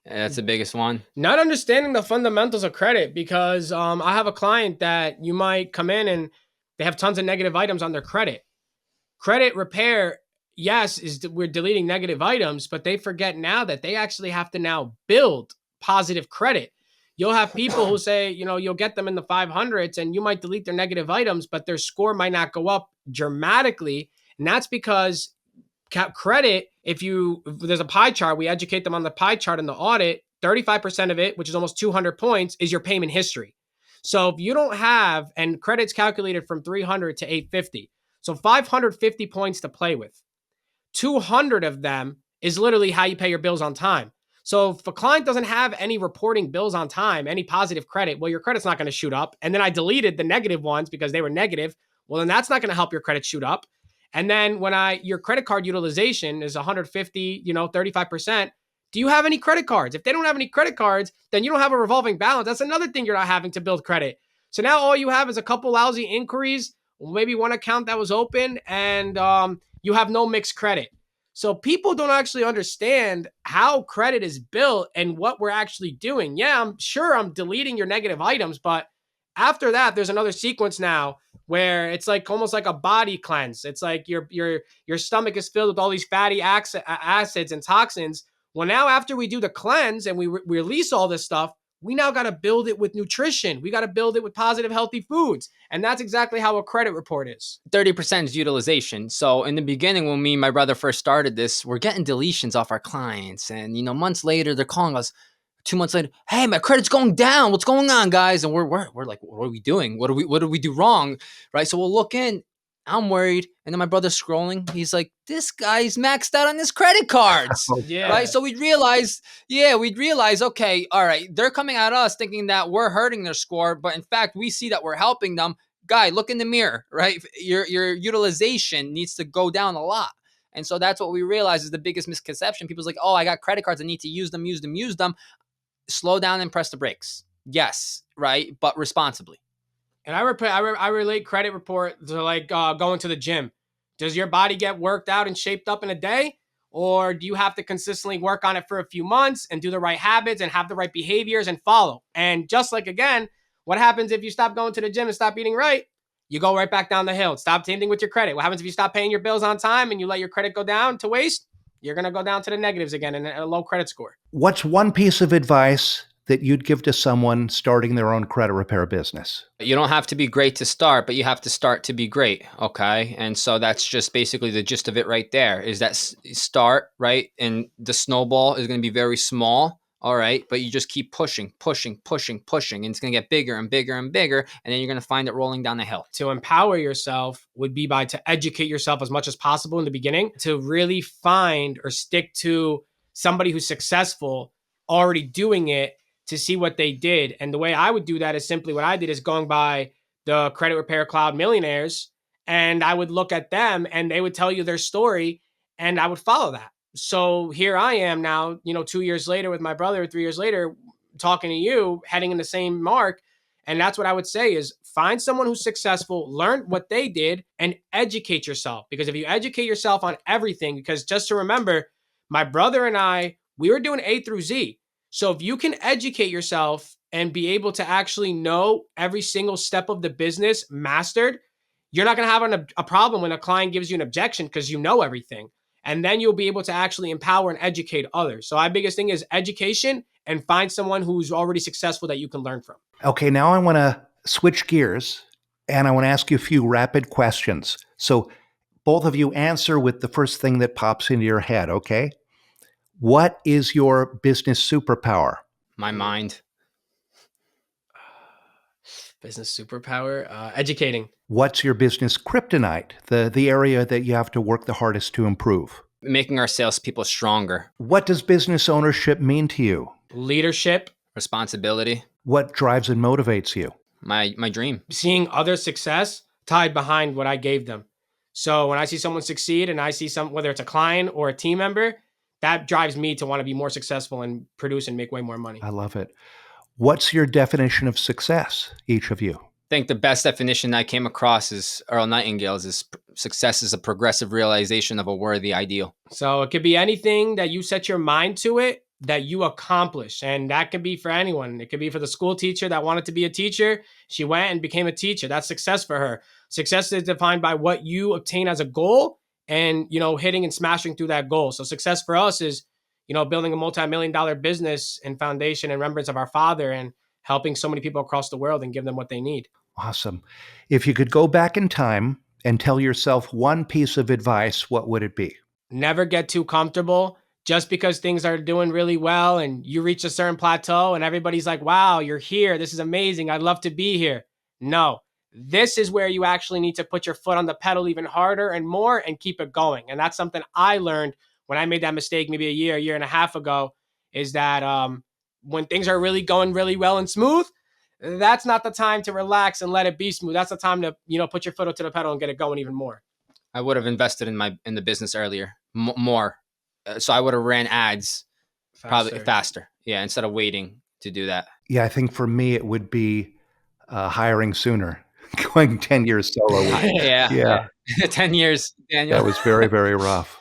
That's the biggest one. Not understanding the fundamentals of credit, because I have a client that you might come in and they have tons of negative items on their credit. Credit repair, yes, we're deleting negative items, but they forget now that they actually have to now build positive credit. You'll have people who say, you'll get them in the 500s and you might delete their negative items, but their score might not go up dramatically. And that's because credit, if there's a pie chart, we educate them on the pie chart in the audit. 35% of it, which is almost 200 points, is your payment history. So if you don't have, and credit's calculated from 300 to 850, so 550 points to play with. 200 of them is literally how you pay your bills on time. So if a client doesn't have any reporting bills on time, any positive credit, well, your credit's not going to shoot up. And then I deleted the negative ones because they were negative. Well, then that's not going to help your credit shoot up. And then when your credit card utilization is 150, 35%, do you have any credit cards? If they don't have any credit cards, then you don't have a revolving balance. That's another thing you're not having to build credit. So now all you have is a couple lousy inquiries, maybe one account that was open, and you have no mixed credit. So people don't actually understand how credit is built and what we're actually doing. Yeah, I'm sure I'm deleting your negative items, but after that, there's another sequence now where it's like almost like a body cleanse. It's like your stomach is filled with all these fatty acids and toxins. Well, now after we do the cleanse and we release all this stuff, we now got to build it with nutrition. We got to build it with positive, healthy foods. And that's exactly how a credit report is. 30% is utilization. So in the beginning, when me and my brother first started this, we're getting deletions off our clients. And, months later, they're calling us 2 months later. Hey, my credit's going down. What's going on, guys? And we're like, what are we doing? What did we do wrong? Right. So we'll look in. I'm worried. And then my brother's scrolling. He's like, this guy's maxed out on his credit cards. Yeah. Right. So we'd realize, okay, all right, they're coming at us thinking that we're hurting their score. But in fact, we see that we're helping them. Guy, look in the mirror, right? Your utilization needs to go down a lot. And so that's what we realize is the biggest misconception. People's like, oh, I got credit cards. I need to use them. Slow down and press the brakes. Yes, right, but responsibly. And I relate credit report to like going to the gym. Does your body get worked out and shaped up in a day? Or do you have to consistently work on it for a few months and do the right habits and have the right behaviors and follow? And just like, again, what happens if you stop going to the gym and stop eating right? You go right back down the hill. Stop same thing with your credit. What happens if you stop paying your bills on time and you let your credit go down to waste? You're going to go down to the negatives again and a low credit score. What's one piece of advice that you'd give to someone starting their own credit repair business? You don't have to be great to start, but you have to start to be great. Okay. And so that's just basically the gist of it right there is that start, right? And the snowball is going to be very small. All right. But you just keep pushing. And it's going to get bigger and bigger and bigger. And then you're going to find it rolling down the hill. To empower yourself would be to educate yourself as much as possible in the beginning, to really find or stick to somebody who's successful already doing it, to see what they did. And the way I would do that is simply what I did is going by the Credit Repair Cloud millionaires. And I would look at them and they would tell you their story and I would follow that. So here I am now, 2 years later with my brother, 3 years later, talking to you, heading in the same mark. And that's what I would say is find someone who's successful, learn what they did, and educate yourself. Because if you educate yourself on everything, because just to remember, my brother and I, we were doing A through Z. So if you can educate yourself and be able to actually know every single step of the business mastered, you're not going to have a problem when a client gives you an objection because you know everything. And then you'll be able to actually empower and educate others. So our biggest thing is education and find someone who's already successful that you can learn from. Okay, now I want to switch gears and I want to ask you a few rapid questions. So both of you answer with the first thing that pops into your head, okay? What is your business superpower? My mind. Business superpower, educating. What's your business kryptonite, the area that you have to work the hardest to improve? Making our salespeople stronger. What does business ownership mean to you? Leadership. Responsibility. What drives and motivates you? My dream. Seeing other success tied behind what I gave them. So when I see someone succeed and I see whether it's a client or a team member, that drives me to want to be more successful and produce and make way more money. I love it. What's your definition of success, each of you? I think the best definition I came across is Earl Nightingale's is success is a progressive realization of a worthy ideal. So it could be anything that you set your mind to it that you accomplish. And that could be for anyone. It could be for the school teacher that wanted to be a teacher. She went and became a teacher. That's success for her. Success is defined by what you obtain as a goal and, hitting and smashing through that goal. So success for us is, building a multi-million-dollar business and foundation in remembrance of our father and helping so many people across the world and give them what they need. Awesome. If you could go back in time and tell yourself one piece of advice, what would it be? Never get too comfortable. Just because things are doing really well and you reach a certain plateau and everybody's like, wow, you're here. This is amazing. I'd love to be here. No, this is where you actually need to put your foot on the pedal even harder and more and keep it going. And that's something I learned when I made that mistake maybe a year and a half ago, is that when things are really going really well and smooth, that's not the time to relax and let it be smooth. That's the time to, put your foot to the pedal and get it going even more. I would have invested in the business earlier, more. So I would have ran ads probably faster. Yeah, instead of waiting to do that. Yeah, I think for me, it would be hiring sooner, going 10 years solo. Yeah. 10 years, Daniel. That was very, very rough.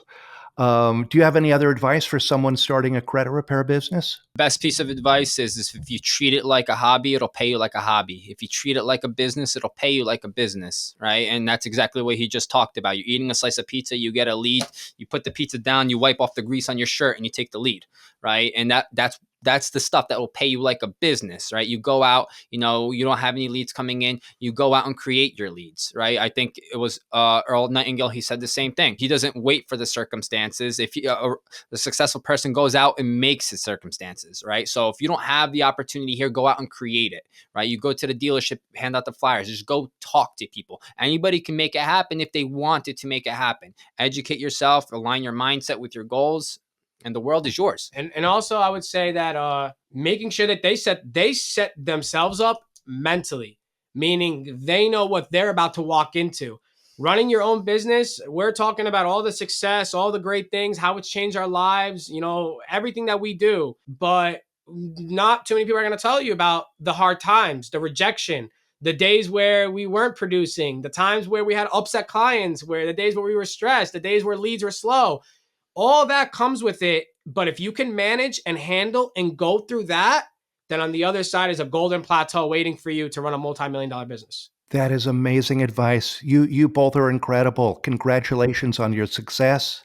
Do you have any other advice for someone starting a credit repair business? Best piece of advice is if you treat it like a hobby, it'll pay you like a hobby. If you treat it like a business, it'll pay you like a business, right? And that's exactly what he just talked about. You're eating a slice of pizza, you get a lead, you put the pizza down, you wipe off the grease on your shirt, and you take the lead, right? And that's the stuff that will pay you like a business, right? You go out, you don't have any leads coming in. You go out and create your leads, right? I think it was Earl Nightingale. He said the same thing. He doesn't wait for the circumstances. If the successful person goes out and makes his circumstances, right? So if you don't have the opportunity here, go out and create it, right? You go to the dealership, hand out the flyers, just go talk to people. Anybody can make it happen if they wanted to make it happen. Educate yourself, align your mindset with your goals, and the world is yours. And also I would say that making sure that they set themselves up mentally, meaning they know what they're about to walk into. Running your own business, we're talking about all the success, all the great things, how it's changed our lives, everything that we do. But not too many people are going to tell you about the hard times, the rejection, the days where we weren't producing, the times where we had upset clients, where the days where we were stressed, the days where leads were slow. All that comes with it. But if you can manage and handle and go through that, then on the other side is a golden plateau waiting for you to run a multi-million-dollar business. That is amazing advice. You both are incredible. Congratulations on your success.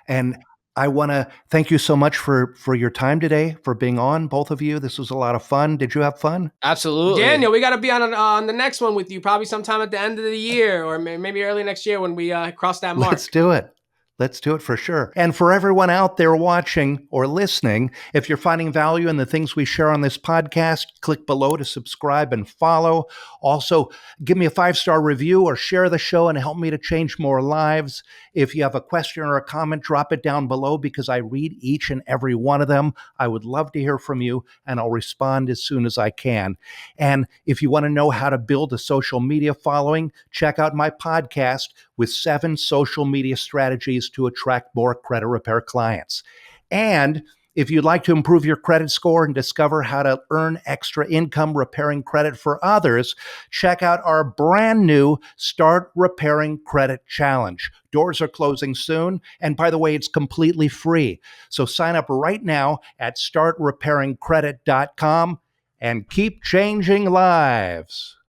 And I want to thank you so much for your time today, for being on, both of you. This was a lot of fun. Did you have fun? Absolutely. Daniel, we got to be on the next one with you, probably sometime at the end of the year or maybe early next year when we cross that mark. Let's do it. Let's do it for sure. And for everyone out there watching or listening, if you're finding value in the things we share on this podcast, click below to subscribe and follow. Also, give me a 5-star review or share the show and help me to change more lives. If you have a question or a comment, drop it down below because I read each and every one of them. I would love to hear from you and I'll respond as soon as I can. And if you want to know how to build a social media following, check out my podcast with 7 social media strategies to attract more credit repair clients. And If you'd like to improve your credit score and discover how to earn extra income repairing credit for others, check out our brand new Start Repairing Credit Challenge. Doors are closing soon, and by the way, it's completely free. So sign up right now at startrepairingcredit.com and keep changing lives.